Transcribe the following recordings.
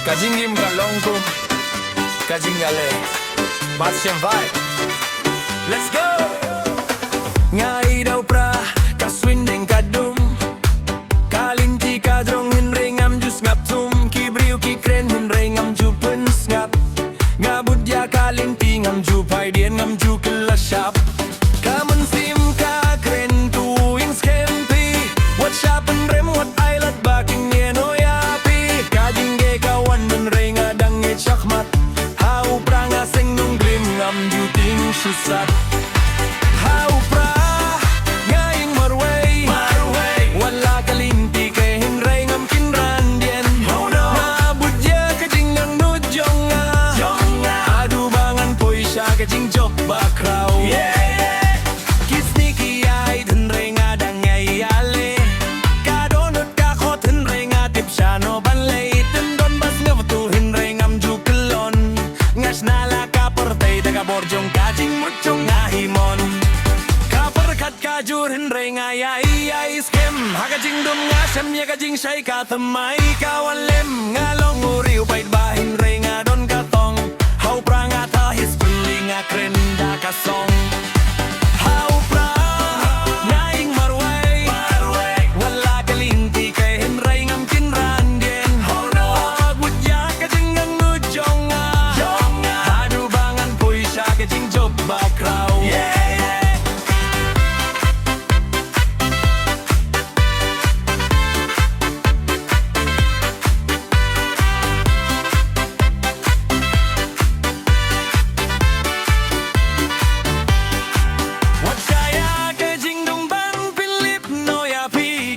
Kajingim kalongkum Kajingale Batsyan vibe Let's go Ngai daw pra Kaswindeng kadum Kalinti kadrong hinre ngam jus ngap tum Kibriu kikren hinre ngam ju pens ngap Ngabudya kalinti ngam ju pai dien ngam ju kelashap Kamen sim ka kren tuing skempi What shapen rem what islet baking nieno yapi Kajingge kawan menre ngadang nge chakmat Hau pranga seng nung glim ngam ju ting susat Hau pra ngaing marway Wala kalinti kay hinray ngam kinran dien Ngabudya kajing ang nudjong nga Adu bangan poy siya kajing jok bakraw Kisniki ay hinray ngadang ngay ale Kadonot kakot hinray ngatip siya no banlay Tendon bas ngavatu hinray ngam jukelon Ngas nala kapertay taga borjong kajing muchong ngahimon Kaperkat kajur hinray ngayay ay skem Hakajing dum nga siyam niya kajing siya'y katamay Kawalim ngalong uriw pait ba hinray nga don katong Hau pra nga tahis pili nga krenda kasong Hau pra ngaing marway Wala kalinti kay hinray ngam kinran dien Agudya kajing ang nudjong nga Hadu bangan puy siya kajing job bakraw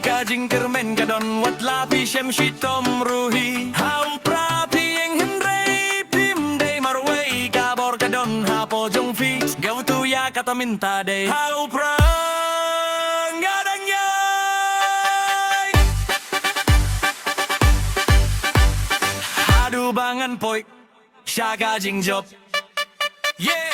Kajing kermen kadon wat lapi shem shitom ruhi Hau prapi yang hinray pim day marway Kabor kadon hapo jong fi Gaw tu ya kata minta day Hau pra ngadang yay Hadu bangan poy Siya kajing job Yeah